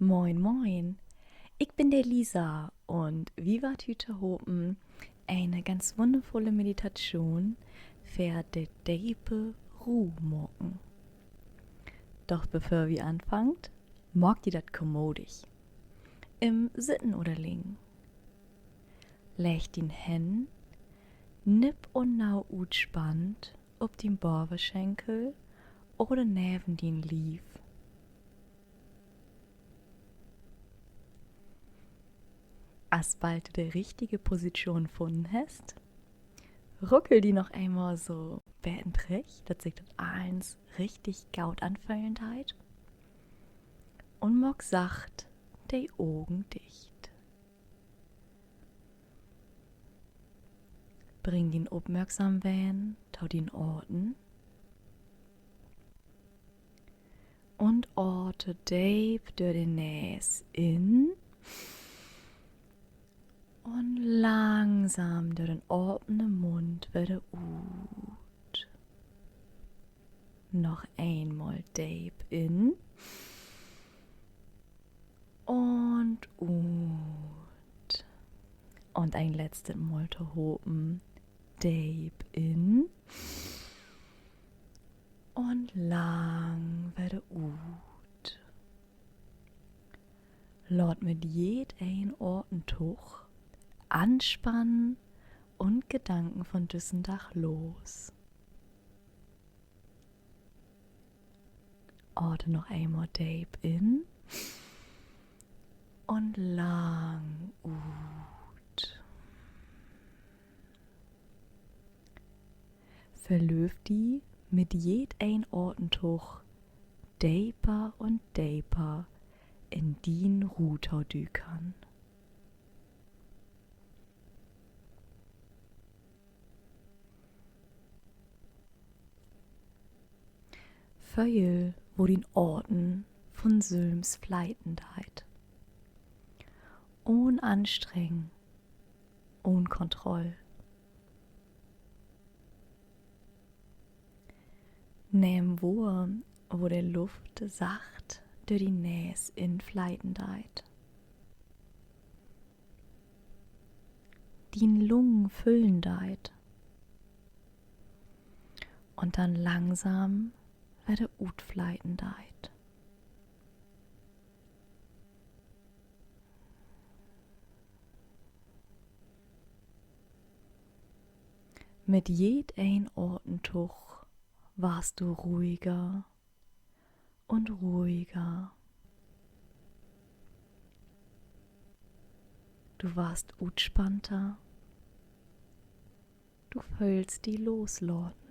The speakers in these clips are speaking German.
Moin, moin. Ich bin der Lisa und wie war Tüte Hopen eine ganz wundervolle Meditation für de diepe Ruhmorgen. Doch bevor wir anfangt, mag die dat kommodisch. Im Sitten oder Liegen. Leg den Hen, nipp und nau utspannt, ob den Borberschenkel oder neben den Lief. Als bald du die richtige Position gefunden hast, ruckel die noch einmal so bettenbrech, dass sich das eins richtig gaut anfallend heit. Und mag sacht die Augen dicht. Bring den aufmerksam Wehen, tau den Orten und orte deep durch den Näs in und langsam durch den offenen Mund wieder ut. Noch einmal deep in und ut. Und ein letztes Mal zu hopen. Deep in und lang wieder ut. Laut mit jedem Ortentuch anspannen und Gedanken von düssen Dach los. Orte noch einmal deep in und lang ut. Verlöf die mit jedem Ortentuch deeper und deeper in dien Ruhtaudükern. Föhl, wo den Orten von Sülms Fleitendheit. Ohn Anstrengen, ohn Kontroll. Nehm wo der Luft sacht durch die Näs in Fleitendheit. Dien Lungen füllendeit. Und dann langsam werde utfleitendeit. Mit jedem Ortentuch warst du ruhiger und ruhiger. Du warst utspannter. Du fühlst die loslorten.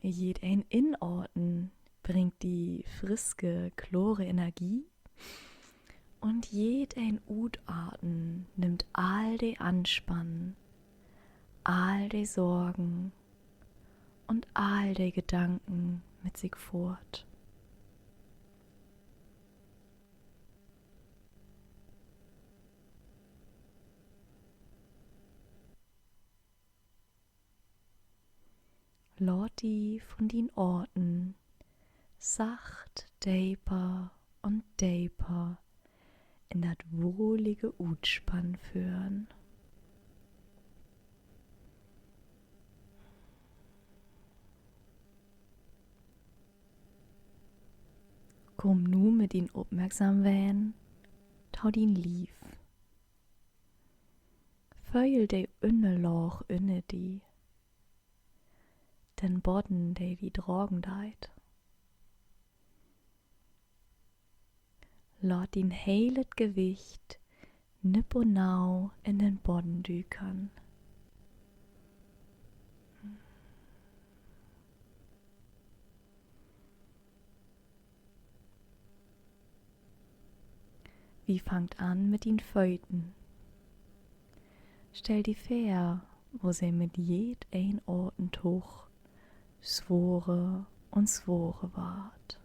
Jeden Inorten bringt die friske, chlore Energie und jeden Utarten nimmt all die Anspannen, all die Sorgen und all die Gedanken mit sich fort. Lorti von den Orten sacht deeper und deeper in dat wohlige Utspann führen. Komm nu mit ihn aufmerksam werden, tau ihn lief. Föhl de Loch inne die, den Bodden de die Drogen deit. Laut ihn heilet Gewicht nipp und nau in den Bodden dükern. Wie fangt an mit den Föten? Stell die fair, wo sie mit jedem Ortentuch swore und swore ward.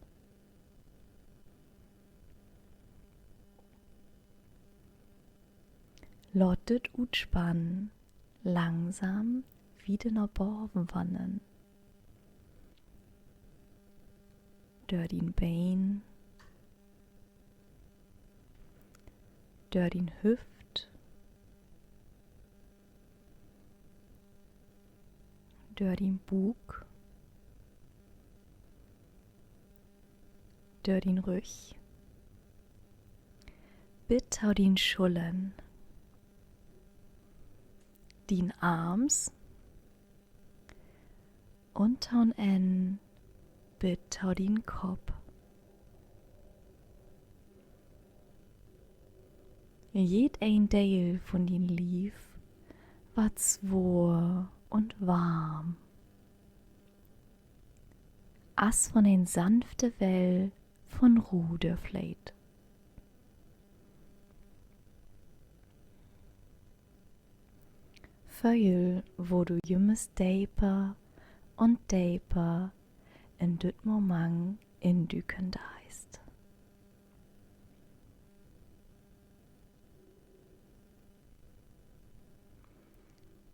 Lottet utspann, langsam wieder nach Borben wannen. dör din Bein, dör din Hüft, dör din Bug, dör din Rüch, bitt hau din Schullen, din Arms und haun en, bitt hau din Kopf. Jed ein Deel von din Lief war zwoer und warm. As von ein sanfte Well von Ruhe fleht. Föil, wo du jümmes deeper und deeper in düt Moment in düken deist.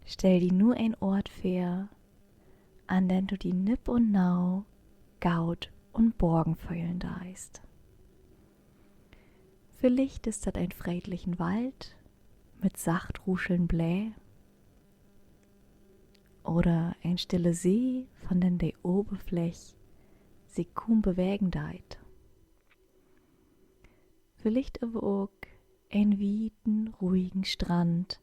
Stell dir nur ein Ort vor, an den du die Nipp und Nau, Gaut und Borgen föhlen deist. Vielleicht ist das ein friedlichen Wald mit sacht ruscheln Bläh oder ein stille See, von den der Oberfläch sich kaum bewegen deit. Vielleicht aber auch ein wieten, ruhigen Strand,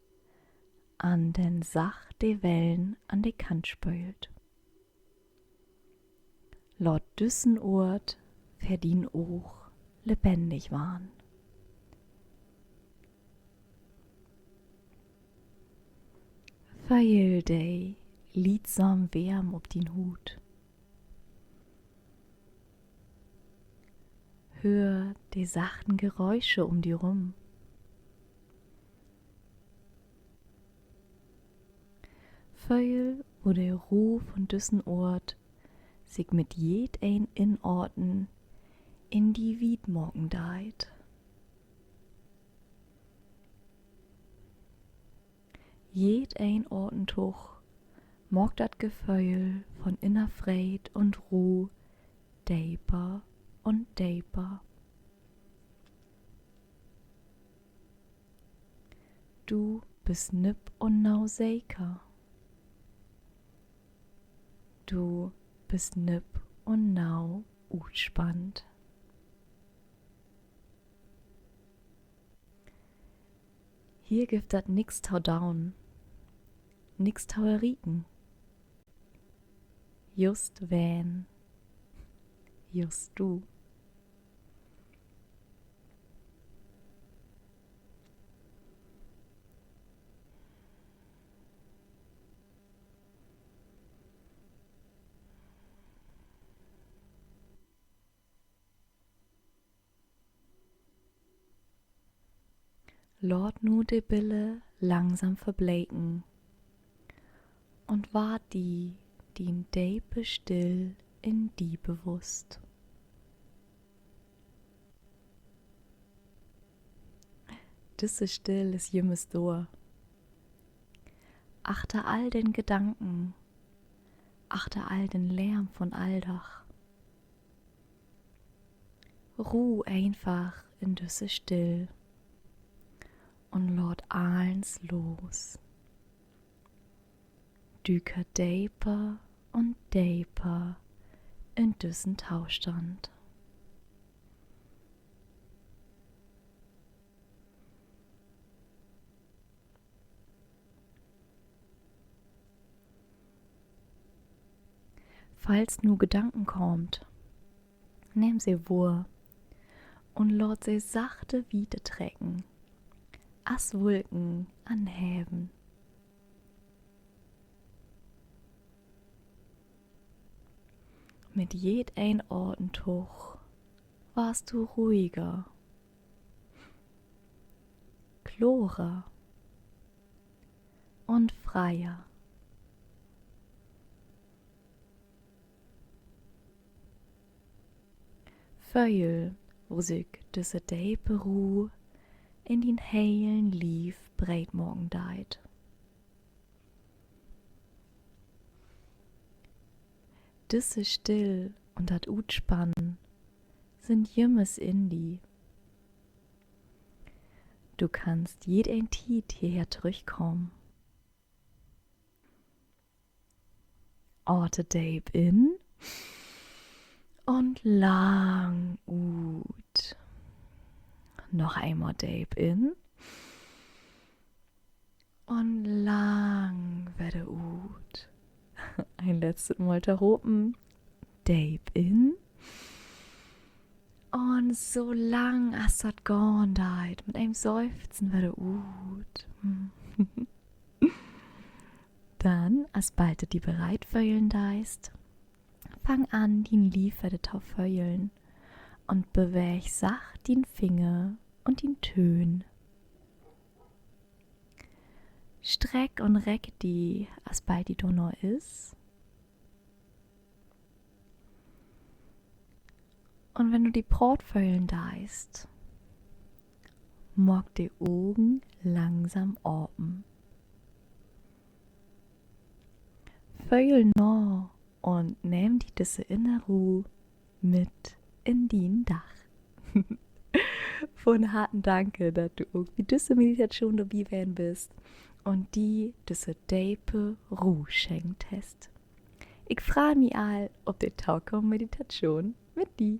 an den sacht de Wellen an de Kant spölt. Laut düssen Ort verdien auch lebendig waren. Feil dei liedsam Wärm ob din Hut. Hör die sachten Geräusche um dir rum. Feil, wo der Ruh von düssen Ort sich mit jed ein Inorten in die Wiedmorgen deit. Jed ein Ortentuch mag dat Gefeul von inner Freit und Ruh deeper und deeper. Du bist nipp und nau säker. Du bist nipp und nau utspannt. Hier gibt dat nix tau down, nix tau errieken. Just wen, just du. Lord nu de Bille langsam verbleiken und ward die in Deipe still in die bewusst. Disse still is jümmes Dor. Achter all den Gedanken, achter all den Lärm von Alldach. Ruh einfach in düsse still und Lord Ahlens los. Düker deeper und deeper in düssen Taustand. Falls nu Gedanken kommt, nehm sie Wur und Lord sie sachte Wiete trecken, as Wolken anheben. Mit jed ein Ortentuch warst du ruhiger, klorer und freier. Föil, wo sich düsse Deipe Ruh in den heilen Lief breitmorgen deit. Düsse still und dat Utspannen sind jümmes in die. Du kannst jeden Tiet hierher zurückkommen. Orte deep in und lang ut. Noch einmal deep in und lang werde ut. Ein letztes Mal terhopen. Deep in. Und so lang as dat gorn deit. Mit einem Seufzen werde ut. Dann, as bald die bereit föhlen deist, fang an, din Lief werde tauf föhlen und beweg sacht din Finger und din Tön. Streck und reck die, as bald die Donau is. Und wenn du die Brot föhlen deist, mag die Augen langsam open. Föhl no und nimm die diese innere Ruhe mit in din Dach. Von harten Danke, dass du irgendwie diese Meditation dabei werden bist und die diese tiefe Ruhe schenkt hast. Ich frage mich all, ob die Tauke Meditation mit dir